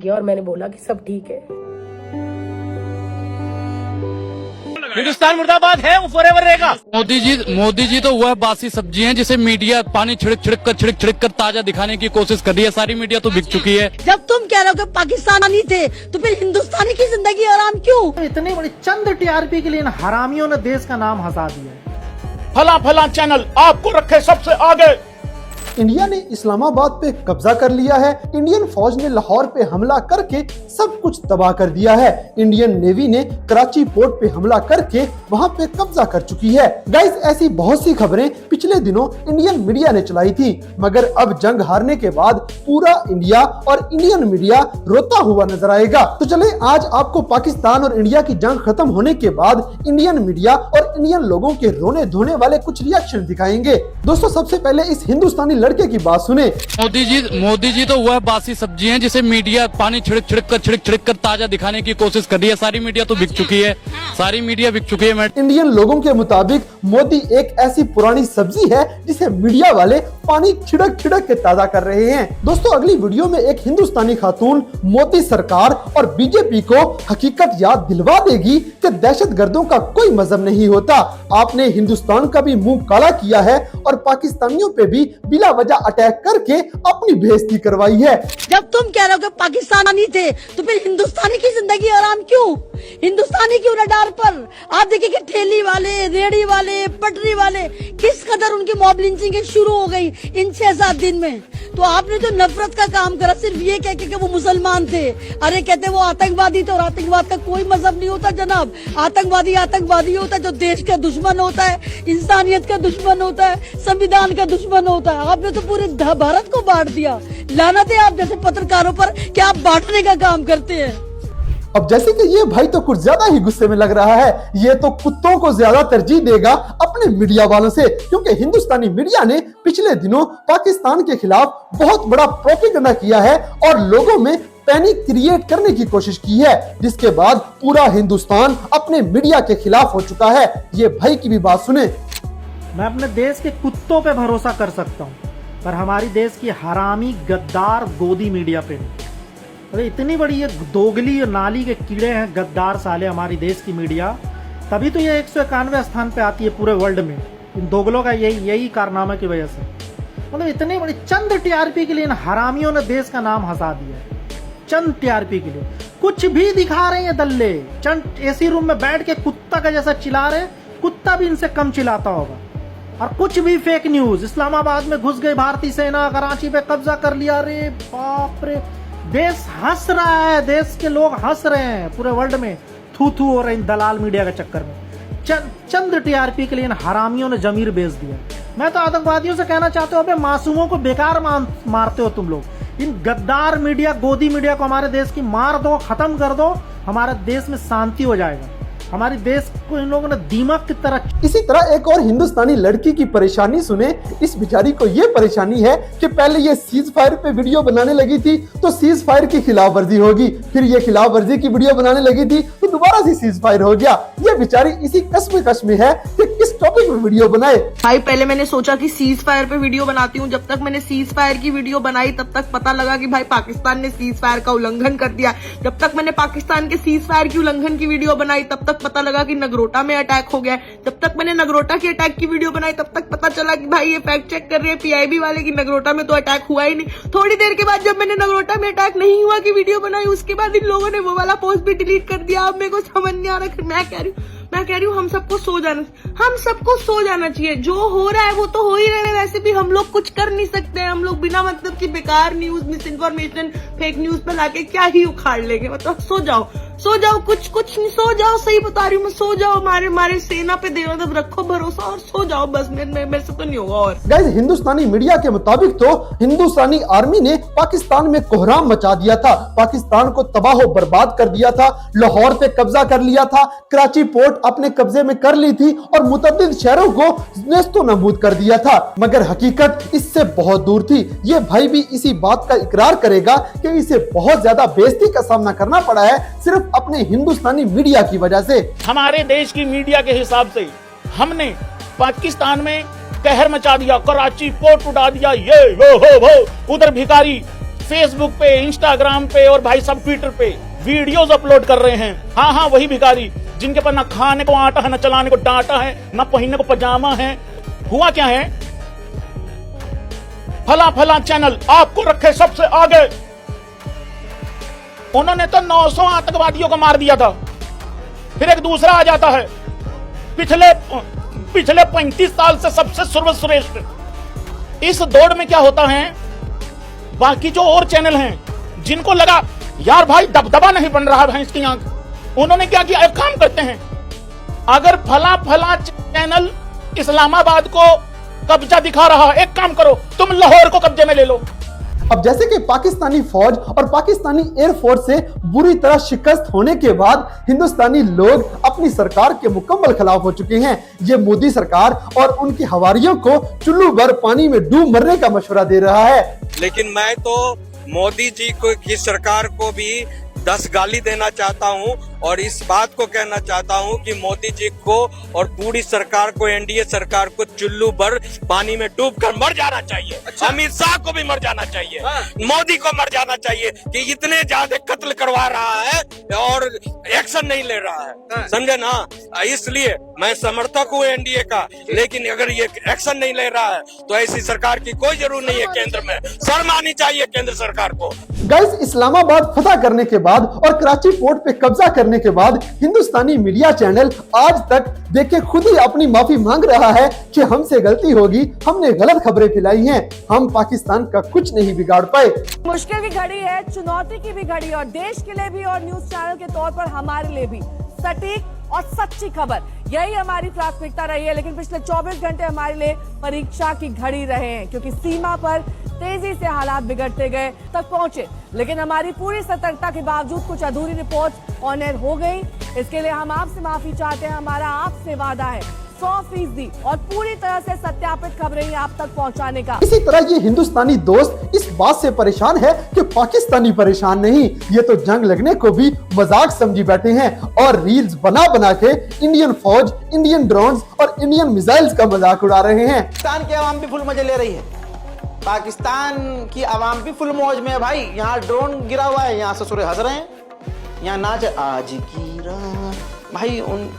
किया और मैंने बोला कि सब ठीक है। हिंदुस्तान मुर्दाबाद है, वो फॉरएवर रहेगा। मोदी जी तो वह बासी सब्जी हैं जिसे मीडिया पानी छिड़क कर ताजा दिखाने की कोशिश कर रही है। सारी मीडिया तो बिक चुकी है। जब तुम कह रहे हो कि पाकिस्तानी थे तो फिर हिंदुस्तानी की जिंदगी आराम क्यों? इतनी बड़ी चंद टीआरपी के लिए इन हरामियों ने देश का नाम हंसा दिया है। फला चैनल आपको रखे सबसे आगे। इंडिया ने इस्लामाबाद पे कब्जा कर लिया है। इंडियन फौज ने लाहौर पे हमला करके सब कुछ तबाह कर दिया है। इंडियन नेवी ने कराची पोर्ट पे हमला करके वहां पे कब्जा कर चुकी है। गाइस, ऐसी बहुत सी खबरें पिछले दिनों इंडियन मीडिया ने चलाई थी, मगर अब जंग हारने के बाद पूरा इंडिया और इंडियन मीडिया रोता हुआ नजर आएगा। तो चले आज आपको पाकिस्तान और इंडिया की जंग खत्म होने के बाद इंडियन मीडिया और इंडियन लोगों के रोने धोने वाले कुछ रिएक्शन दिखाएंगे। दोस्तों, सबसे पहले इस हिंदुस्तानी लड़के की बात सुने। मोदी जी तो वह बासी सब्जी हैं जिसे मीडिया पानी छिड़क कर ताजा दिखाने की कोशिश कर रही है। सारी मीडिया तो बिक चुकी है। सारी मीडिया बिक चुकी है। इंडियन लोगों के मुताबिक मोदी एक ऐसी पुरानी सब्जी है जिसे मीडिया वाले पानी छिड़क के ताजा कर रहे हैं। दोस्तों, अगली वीडियो में एक हिंदुस्तानी खातून मोदी सरकार और बीजेपी को हकीकत याद दिलवा देगी कि दहशतगर्दों का कोई मजहब नहीं होता। आपने हिंदुस्तान का भी मुंह काला किया है और पाकिस्तानियों पे भी बिला वजह अटैक करके अपनी बेइज्जती करवाई है। जब तुम कह रहे हो कि पाकिस्तानी थे तो फिर हिंदुस्तानी की जिंदगी आराम क्यों? हिंदुस्तानी क्यों रडार पर? आप देखिए कि ठेली वाले, रेहड़ी वाले, पटरी वाले किस कदर उनकी मॉब लिंचिंग शुरू हो गई इन 6-7 दिन में। तो आपने जो नफरत का काम करा सिर्फ ये कह के कि वो मुसलमान थे। अरे कहते वो आतंकवादी थे, और आतंकवाद का कोई मजहब नहीं होता जनाब। आतंकवादी होता है जो देश का दुश्मन होता है, इंसानियत का दुश्मन होता है, संविधान का दुश्मन होता है। आपने तो पूरे भारत को बांट दिया। लानत है आप जैसे पत्रकारों पर कि आप बांटने का काम करते हैं। अब जैसे कि ये भाई तो कुछ ज्यादा ही गुस्से में लग रहा है। ये तो कुत्तों को ज्यादा तरजीह देगा अपने मीडिया वालों से, क्योंकि हिंदुस्तानी मीडिया ने पिछले दिनों पाकिस्तान के खिलाफ बहुत बड़ा प्रोपेगेंडा किया है और लोगों में पैनिक क्रिएट करने की कोशिश की है, जिसके बाद पूरा हिंदुस्तान अपने मीडिया के खिलाफ हो चुका है। ये भाई की भी बात सुने। मैं अपने देश के कुत्तों पे भरोसा कर सकता हूँ, पर हमारी देश की हरामी गद्दार गोदी मीडिया पे नहीं। अरे इतनी बड़ी ये दोगली और नाली के कीड़े हैं गद्दार साले हमारी देश की मीडिया, तभी तो ये 191 स्थान पे आती है पूरे वर्ल्ड में। इन दोगलों का यही कारनामा की वजह से। मतलब इतनी बड़ी चंद टीआरपी के लिए इन हरामियों ने देश का नाम हंसा दिया है। चंद टीआरपी के लिए कुछ भी दिखा रहे हैं दल्ले। चंद एसी रूम में बैठ के कुत्ता का जैसा चिल्ला रहे, कुत्ता भी इनसे कम चिल्लाता होगा। और कुछ भी फेक न्यूज, इस्लामाबाद में घुस गई भारतीय सेना, कराची पे कब्जा कर लिया। रे बाप रे, देश हंस रहा है, देश के लोग हंस रहे हैं पूरे वर्ल्ड में। थू हो रहे इन दलाल मीडिया के चक्कर में। चंद टीआरपी के लिए इन हरामियों ने जमीर बेच दिया। मैं तो आतंकवादियों से कहना चाहता हूँ, मासूमों को बेकार मारते हो तुम लोग। इन गद्दार मीडिया, गोदी मीडिया को हमारे देश की मार दो, खत्म कर दो, हमारे देश में शांति हो जाएगा। हमारे देश को इन लोगों ने दीमक की तरह। इसी तरह एक और हिंदुस्तानी लड़की की परेशानी सुने। इस बेचारी को ये परेशानी है कि पहले ये सीज फायर पे वीडियो बनाने लगी थी तो सीज फायर की खिलाफ वर्जी होगी, फिर ये खिलाफ वर्जी की वीडियो बनाने लगी थी तो दोबारा से सीज फायर हो गया। ये बेचारी इसी कश्मकश में है कि किस टॉपिक पे वीडियो बनाए। भाई पहले मैंने सोचा कि सीज फायर पे वीडियो बनाती हूँ। जब तक मैंने सीज फायर की वीडियो बनाई तब तक पता लगा कि भाई पाकिस्तान ने सीज फायर का उल्लंघन कर दिया। जब तक मैंने पाकिस्तान के सीज फायर की उल्लंघन की वीडियो बनाई तब तक पता लगा कि नगरोटा में अटैक हो गया। जब तक मैंने नगरोटा के अटैक की वीडियो बनाई तब तक पता चला कि भाई ये फैक्ट चेक कर रहे हैं पीआईबी वाले की नगरोटा में तो अटैक हुआ ही नहीं। थोड़ी देर के बाद जब मैंने नगरोटा में अटैक नहीं हुआ की वीडियो बनाई, उसके बाद इन लोगों ने वो वाला पोस्ट भी डिलीट कर दिया। अब मेरे को समझ नहीं आ रहा। मैं कह रही हूँ हम सबको सो जाना चाहिए। जो हो रहा है वो तो हो ही रहा है। वैसे भी हम लोग कुछ कर नहीं सकते हैं। हम लोग बिना मतलब की बेकार news, miss information, fake news पे लाके क्या ही उखाड़ लेंगे। मतलब सो जाओ कुछ नहीं, सो जाओ। सही बता रही हूँ मैं, सो जाओ। हमारे सेना पे दे मतलब रखो भरोसा और सो जाओ बस। मेरे से तो नहीं होगा। और गाइस, हिंदुस्तानी मीडिया के मुताबिक तो हिंदुस्तानी आर्मी ने पाकिस्तान में कोहराम मचा दिया था, पाकिस्तान को तबाह बर्बाद कर दिया था, लाहौर पे कब्जा कर लिया था, कराची पोर्ट अपने कब्जे में कर ली थी और मुतअद्दिद शहरों को नेस्तो नबूद कर दिया था। मगर हकीकत इससे बहुत दूर थी। ये भाई भी इसी बात का इकरार करेगा कि इसे बहुत ज्यादा बेइज्जती का सामना करना पड़ा है सिर्फ अपने हिंदुस्तानी मीडिया की वजह से। हमारे देश की मीडिया के हिसाब से हमने पाकिस्तान में कहर मचा दिया, कराची पोर्ट उड़ा दिया, ये वो उधर भिखारी फेसबुक पे, इंस्टाग्राम पे और भाई सब ट्विटर पे वीडियोस अपलोड कर रहे हैं। हाँ हाँ, वही भिखारी जिनके पास ना खाने को आटा है, ना चलाने को डांटा है, ना पहनने को पजामा है। हुआ क्या है, फला फला चैनल आपको रखे सबसे आगे। उन्होंने तो 900 आतंकवादियों को मार दिया था। फिर एक दूसरा आ जाता है, पिछले 35 साल से सबसे सर्वश्रेष्ठ। इस दौड़ में क्या होता है, बाकी जो और चैनल हैं जिनको लगा यार भाई दबदबा नहीं बन रहा भैंस की आंख, उन्होंने क्या किया, एक काम करते हैं, अगर फला फला चैनल इस्लामाबाद को कब्जा दिखा रहा है, एक काम करो तुम लाहौर को कब्जे में ले लो। अब जैसे कि पाकिस्तानी फौज और पाकिस्तानी एयरफोर्स से बुरी तरह शिकस्त होने के बाद हिंदुस्तानी लोग अपनी सरकार के मुकम्मल खिलाफ हो चुके हैं। ये मोदी सरकार और उनके हवारियों को चुल्लू भर पानी में डूब मरने का मशवरा दे रहा है। लेकिन मैं तो मोदी जी को की सरकार को भी 10 गाली देना चाहता हूं और इस बात को कहना चाहता हूं कि मोदी जी को और पूरी सरकार को, एनडीए सरकार को चुल्लू भर पानी में डूबकर मर जाना चाहिए। अमित शाह को भी मर जाना चाहिए, मोदी को मर जाना चाहिए कि इतने ज्यादा कत्ल करवा रहा है और एक्शन नहीं ले रहा है, समझे ना। इसलिए मैं समर्थक हूँ एनडीए का, लेकिन अगर ये एक्शन नहीं ले रहा है तो ऐसी सरकार की कोई जरूरत नहीं है। केंद्र में शर्म आनी चाहिए केंद्र सरकार को। गाइस, इस्लामाबाद फतह करने के बाद और कराची पोर्ट पे कब्जा करने के बाद हिंदुस्तानी मीडिया चैनल आज तक देखे खुद ही अपनी माफी मांग रहा है कि हमसे गलती होगी, हमने गलत खबरें फैलाई हैं, हम पाकिस्तान का कुछ नहीं बिगाड़ पाए। मुश्किल की घड़ी है, चुनौती की भी घड़ी, और देश के लिए भी और न्यूज चैनल के तौर पर हमारे लिए भी सटीक और सच्ची खबर, यही हमारी प्राथमिकता रही है। लेकिन पिछले 24 घंटे हमारे लिए परीक्षा की घड़ी रहे हैं, क्योंकि सीमा पर तेजी से हालात बिगड़ते गए तक पहुंचे। लेकिन हमारी पूरी सतर्कता के बावजूद कुछ अधूरी रिपोर्ट ऑन एयर हो गई। इसके लिए हम आपसे माफी चाहते हैं। हमारा आपसे वादा है 100% और पूरी तरह से सत्यापित खबरें ही आप तक पहुंचाने का। इसी तरह ये हिंदुस्तानी दोस्त इस बात से परेशान है कि पाकिस्तानी परेशान नहीं, ये तो जंग लगने को भी मजाक समझी बैठे हैं और रील्स बना बना के इंडियन फौज, इंडियन ड्रोन्स और इंडियन मिसाइल्स का मजाक उड़ा रहे हैं। पाकिस्तान की आवाम भी फुल मजे ले रही है, पाकिस्तान की आवाम भी फुल मौज में है भाई। यहाँ ड्रोन गिरा हुआ है, यहाँ ससुरे हंस रहे हैं, यहाँ नाच आज की रात भाई। उन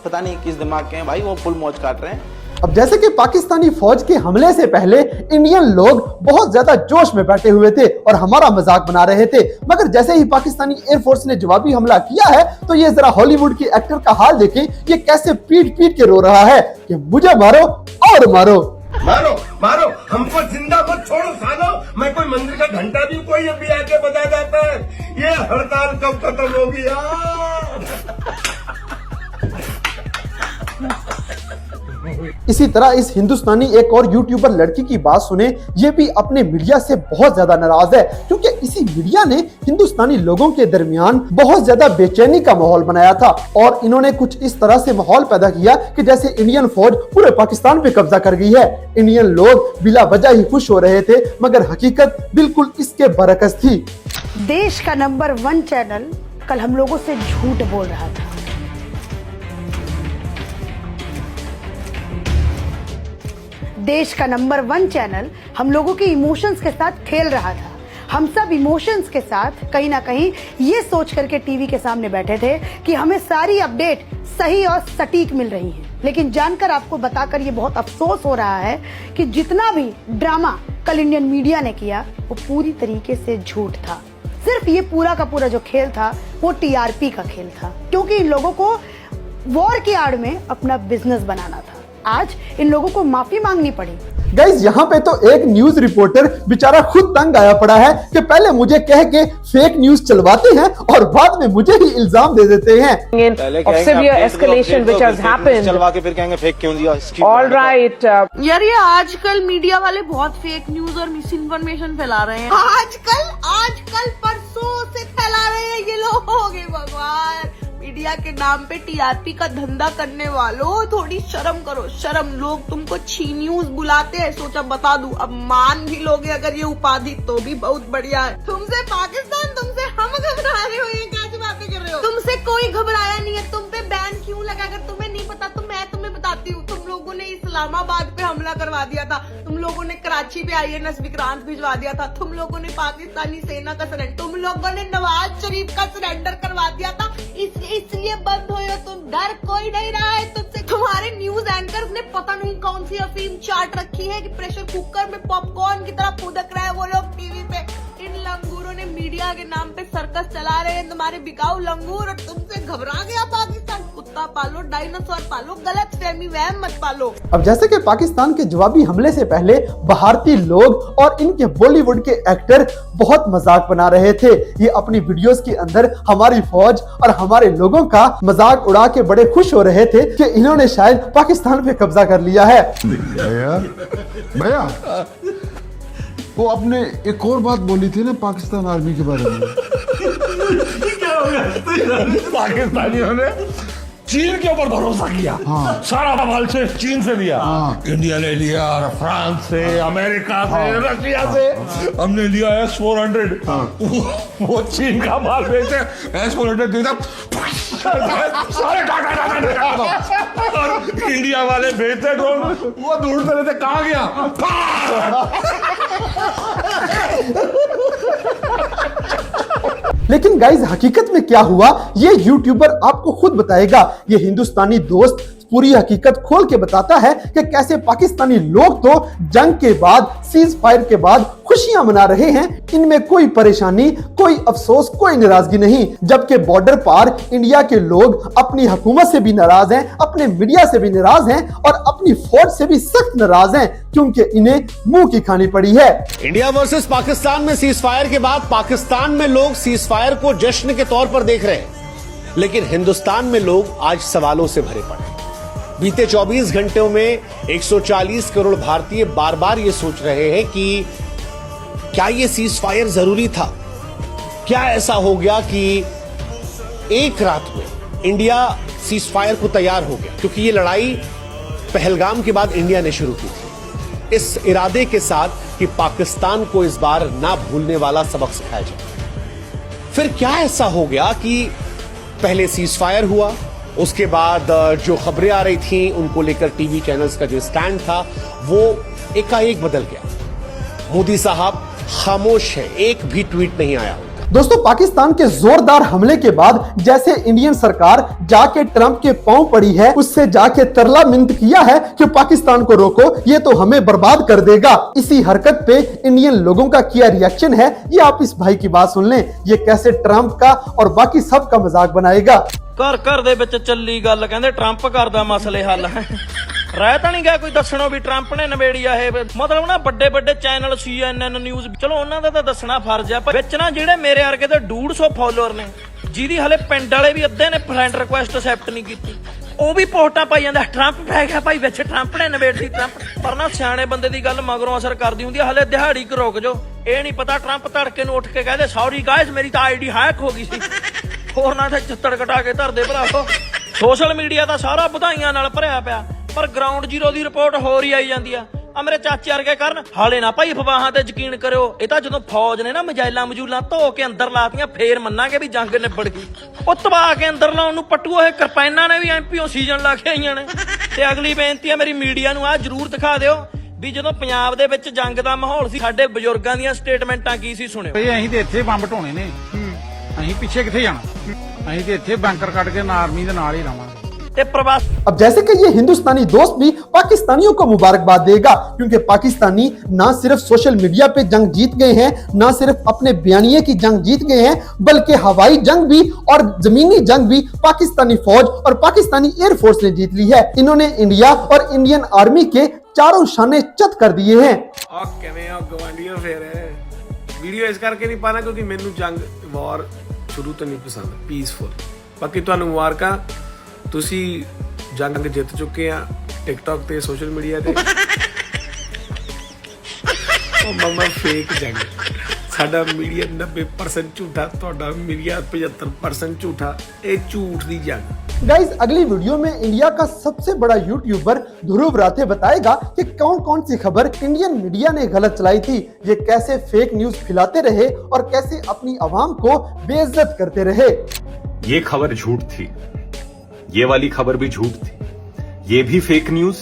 पता नहीं किस दिमाग के हैं भाई, वो फुल मौज काट रहे हैं। अब जैसे कि पाकिस्तानी फौज के हमले से पहले इंडियन लोग बहुत ज्यादा जोश में बैठे हुए थे और हमारा मजाक बना रहे थे, मगर जैसे ही पाकिस्तानी एयरफोर्स ने जवाबी हमला किया है तो ये जरा हॉलीवुड के एक्टर का हाल देखें, ये कैसे पीट पीट के रो रहा है कि मुझे मारो और मारो, मारो मारो, हमको जिंदा मत छोड़ो सालो। मैं कोई मंदिर का घंटा भी कोई अभी आके बजा जाता है, ये हड़ताल कब खत्म होगी यार। इसी तरह इस हिंदुस्तानी एक और यूट्यूबर लड़की की बात सुने, ये भी अपने मीडिया से बहुत ज्यादा नाराज है, क्योंकि इसी मीडिया ने हिंदुस्तानी लोगों के दरमियान बहुत ज्यादा बेचैनी का माहौल बनाया था और इन्होंने कुछ इस तरह से माहौल पैदा किया कि जैसे इंडियन फौज पूरे पाकिस्तान पे कब्जा कर गई है। इंडियन लोग बिला वजह ही खुश हो रहे थे, मगर हकीकत बिल्कुल इसके बरअक्स थी। देश का नंबर 1 चैनल कल हम लोगों से झूठ बोल रहा था। देश का नंबर 1 चैनल हम लोगों के इमोशंस के साथ खेल रहा था। हम सब इमोशंस के साथ कहीं ना कहीं ये सोच करके टीवी के सामने बैठे थे कि हमें सारी अपडेट सही और सटीक मिल रही है। लेकिन जानकर, आपको बताकर ये बहुत अफसोस हो रहा है कि जितना भी ड्रामा कल इंडियन मीडिया ने किया वो पूरी तरीके से झूठ था। सिर्फ ये पूरा का पूरा जो खेल था वो टीआरपी का खेल था, क्योंकि इन लोगों को वॉर की आड़ में अपना बिजनेस बनाना था। आज इन लोगों को माफी मांगनी पड़ी। गाइस, यहाँ पे तो एक न्यूज रिपोर्टर बेचारा खुद तंग आया पड़ा है कि पहले मुझे कह के फेक न्यूज चलवाते हैं और बाद में मुझे ही इल्जाम दे देते हैं। चलवा के फिर कहेंगे फेक क्यों दिया। All right. यार ये आजकल मीडिया वाले बहुत फेक न्यूज और मिस इन्फॉर्मेशन फैला रहे हैं। आजकल परसों से फैला रहे हैं ये लोग। हो गए भगवान, मीडिया के नाम पे टीआरपी का धंधा करने वालों, थोड़ी शर्म करो, शर्म। लोग तुमको छी न्यूज बुलाते हैं, सोचा बता दूं, अब मान भी लोगे अगर ये उपाधि तो भी बहुत बढ़िया है। तुमसे पाकिस्तान, तुमसे हम घबरा रहे हो, ये कैसी बातें कर रहे हो। तुमसे कोई घबराया नहीं है। तुम पे बैन क्यों लगा, अगर तुम्हें नहीं पता तो मैं तुम्हें बताती हूँ। तुम लोगों ने इस्लामाबाद पे हमला करवा दिया था, तुम लोगों ने कराची पे INS विक्रांत भिजवा दिया था, तुम लोगों ने पाकिस्तानी सेना का सरेंडर, तुम लोगों ने नवाज शरीफ का सरेंडर करवा दिया था, इसलिए बंद हुए हो तुम। डर कोई नहीं रहा है तुमसे। तुम्हारे न्यूज एंकर्स ने पता नहीं कौन सी अफीम चाट रखी है कि प्रेशर कुकर में पॉपकॉर्न की तरह फुदक रहा है वो लोग टीवी पे। इन लंगूरों ने मीडिया के नाम पे सर्कस चला रहे हैं, तुम्हारे बिकाऊ लंगूर, और तुमसे घबरा गया पाकिस्तान। कुत्ता पालो, डायनासोर पालो, गलत फहमी वहम मत पालो। अब जैसे कि पाकिस्तान के जवाबी हमले से पहले भारतीय लोग और इनके बॉलीवुड के एक्टर बहुत मजाक बना रहे थे। ये अपनी वीडियोस के अंदर हमारी फौज और हमारे लोगों का मजाक उड़ा के बड़े खुश हो रहे थे कि इन्होंने शायद पाकिस्तान पे कब्जा कर लिया है। भैया वो आपने एक और बात बोली थी ना पाकिस्तान आर्मी के बारे में। क्या हो गया? पाकिस्तानियों ने चीन के ऊपर भरोसा किया। हाँ। सारा माल से चीन से लिया। हाँ। इंडिया ने लिया, फ्रांस से, अमेरिका से, रशिया से। हमने लिया S-400। वो चीन का माल बेचे, S-400 देता सारे और इंडिया वाले बेचते ड्रोन, वो ढूंढते रहते कहाँ गया। लेकिन गाइस हकीकत में क्या हुआ ये यूट्यूबर आपको खुद बताएगा। ये हिंदुस्तानी दोस्त पूरी हकीकत खोल के बताता है कि कैसे पाकिस्तानी लोग तो जंग के बाद, सीज फायर के बाद खुशियां मना रहे हैं। इनमें कोई परेशानी, कोई अफसोस, कोई नाराजगी नहीं। जबकि बॉर्डर पार इंडिया के लोग अपनी हुकूमत से भी नाराज हैं, अपने मीडिया से भी नाराज हैं और अपनी फौज से भी सख्त नाराज हैं, क्योंकि इन्हें मुंह की खानी पड़ी है। इंडिया वर्सेस पाकिस्तान में सीज फायर के बाद पाकिस्तान में लोग सीज फायर को जश्न के तौर पर देख रहे हैं, लेकिन हिंदुस्तान में लोग आज सवालों से भरे पड़े। बीते 24 घंटों में 140 करोड़ भारतीय बार बार ये सोच रहे हैं कि क्या ये सीज फायर जरूरी था? क्या ऐसा हो गया कि एक रात में इंडिया सीज फायर को तैयार हो गया? क्योंकि ये लड़ाई पहलगाम के बाद इंडिया ने शुरू की थी, इस इरादे के साथ कि पाकिस्तान को इस बार ना भूलने वाला सबक सिखाया जाए। फिर क्या ऐसा हो गया कि पहले सीज फायर हुआ, उसके बाद जो खबरें आ रही थी उनको लेकर टीवी चैनल्स का जो स्टैंड था वो एकाएक बदल गया। मोदी साहब खामोश है, एक भी ट्वीट नहीं आया। दोस्तों पाकिस्तान के जोरदार हमले के बाद जैसे इंडियन सरकार जाके ट्रंप के पांव पड़ी है, उससे जाके तरला मिन्नत किया है कि पाकिस्तान को रोको, ये तो हमें बर्बाद कर देगा। इसी हरकत पे इंडियन लोगों का क्या रिएक्शन है ये आप इस भाई की बात सुन लें। ये कैसे ट्रंप का और बाकी सब का मजाक बनाएगा। घर घर दे विच चली गल, कहंदे ट्रंप करदा मसले हल। रह तां नहीं गया कोई दसणों भी ट्रंप ने नवेड़ी आ। मतलब ना बड़े बड़े चैनल CNN न्यूज, चलो उन्हां दा तां दसना फर्ज है, पर विच ना जेडे मेरे वर्गे ते 150 फॉलोअर ने, जिहदी हले पिंड वाले भी अद्धे ने फ्रेंड रिक्वेस्ट एक्सेप्ट नहीं कीती, ਉਹ ਵੀ ਪੋਸਟਾਂ ਪਾਈ ਜਾਂਦਾ ट्रंप पै गया भाई विच, ट्रंप ने नवेड़ती ट्रंप। पर ना सियाणे बंदे दी गल मगरों असर करदी हुंदी है। हले दिहाड़ी क रोक जो, ਇਹ नहीं पता ट्रंप तड़के ਨੂੰ ਉੱਠ ਕੇ कहदे सॉरी गाइस मेरी तो ID हैक हो गई सी। होरना ते छत्तड़ कटा के धरदे भरावो। सोशल मीडिया दा सारा ਵਧਾਈਆਂ ਨਾਲ ਭਰਿਆ ਪਿਆ, पर ग्राउंड जीरो ਦੀ ਰਿਪੋर्ट ਹੋਰ ਹੀ ਆਈ ਜਾਂਦੀ ਆ। आ मेरे चाचे वर्गे करन हाले ना भाई अफवाहां ते यकीन करो। ਇਹ ਤਾਂ ਜਦੋਂ फौज ने ना मजाइलां मजूलां धो के अंदर लातियां ਫੇਰ ਮੰਨਾਂਗੇ ਵੀ ਜੰਗ ਨਿਬੜ ਗਈ। ਉਹ ਤਬਾ ਕੇ ਅੰਦਰ ਲਾਉਣ ਨੂੰ ਪੱਟੂ ਇਹ ਕਿਰਪਾਨਾਂ ਨੇ ਵੀ MPO ਸੀਜ਼ਨ ਲਾ ਕੇ ਆਈਆਂ ਨੇ। ਤੇ ਅਗਲੀ ਬੇਨਤੀ ਹੈ ਮੇਰੀ ਮੀਡੀਆ ਨੂੰ ਆ ਜਰੂਰ ਦਿਖਾ ਦਿਓ ਵੀ ਜਦੋਂ ਪੰਜਾਬ ਦੇ ਵਿੱਚ ਜੰਗ ਦਾ ਮਾਹੌਲ ਸੀ ਸਾਡੇ ਬਜ਼ੁਰਗਾਂ ਦੀਆਂ ਸਟੇਟਮੈਂਟਾਂ ਕੀ ਸੀ, ਸੁਣਿਓ। ਭਈ ਅਸੀਂ ਤੇ ਇੱਥੇ ਬੰਬ ਢੋਣੇ ਨੇ, ਅਸੀਂ ਪਿੱਛੇ ਕਿੱਥੇ ਜਾਣਾ? ਅਸੀਂ ਤੇ ਇੱਥੇ ਬੰਕਰ ਕੱਢ ਕੇ ਆਰਮੀ ਦੇ ਨਾਲ ਹੀ ਰਵਾਂਗੇ। अब जैसे कि ये हिंदुस्तानी दोस्त भी पाकिस्तानियों को मुबारकबाद देगा, क्योंकि पाकिस्तानी ना सिर्फ सोशल मीडिया पे जंग जीत गए हैं, ना सिर्फ अपने बयानिए की जंग जीत गए हैं, बल्कि हवाई जंग भी और जमीनी जंग भी पाकिस्तानी फौज और पाकिस्तानी एयरफोर्स ने जीत ली है। इन्होंने इंडिया और इंडियन आर्मी के चारों शाने चत कर दिए हैं। वीडियो इस करके नहीं पाना क्योंकि मैनू जंग वॉर शुरू तो नहीं पसंद, पीसफुल। बाकी तुहानू मुबारकां, ਤੁਸੀਂ ਜੰਗ ਜਿੱਤ ਚੁੱਕੇ ਆ ਟਿਕਟੌਕ ਤੇ ਸੋਸ਼ਲ ਮੀਡੀਆ ਤੇ। ਉਹ ਮਮਾ ਫੇਕ ਜੰਗ, ਸਾਡਾ ਮੀਡੀਆ 90% ਝੂਠਾ, ਤੁਹਾਡਾ ਮੀਡੀਆ 75% ਝੂਠਾ। ਇਹ ਝੂਠ ਦੀ जंग। गाइस अगली वीडियो में इंडिया का सबसे बड़ा यूट्यूबर ध्रुव राठे बताएगा कि कौन कौन सी खबर इंडियन मीडिया ने गलत चलाई थी, ये कैसे फेक न्यूज फैलाते रहे और कैसे अपनी आवाम को बेइज्जत करते रहे। ये खबर झूठ थी, ये वाली खबर भी झूठ थी, ये भी फेक न्यूज,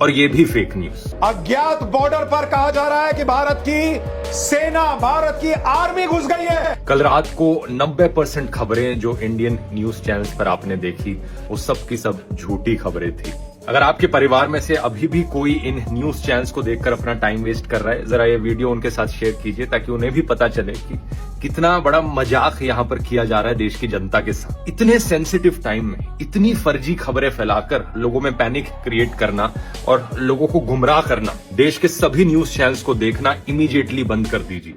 और ये भी फेक न्यूज। अज्ञात बॉर्डर पर कहा जा रहा है कि भारत की सेना, भारत की आर्मी घुस गई है। कल रात को 90% खबरें जो इंडियन न्यूज चैनल्स पर आपने देखी वो सब की सब झूठी खबरें थी। अगर आपके परिवार में से अभी भी कोई इन न्यूज चैनल्स को देखकर अपना टाइम वेस्ट कर रहा है, जरा ये वीडियो उनके साथ शेयर कीजिए ताकि उन्हें भी पता चले कि कितना बड़ा मजाक यहाँ पर किया जा रहा है देश की जनता के साथ। इतने सेंसिटिव टाइम में इतनी फर्जी खबरें फैलाकर लोगों में पैनिक क्रिएट करना और लोगों को गुमराह करना, देश के सभी न्यूज चैनल्स को देखना इमीडिएटली बंद कर दीजिए।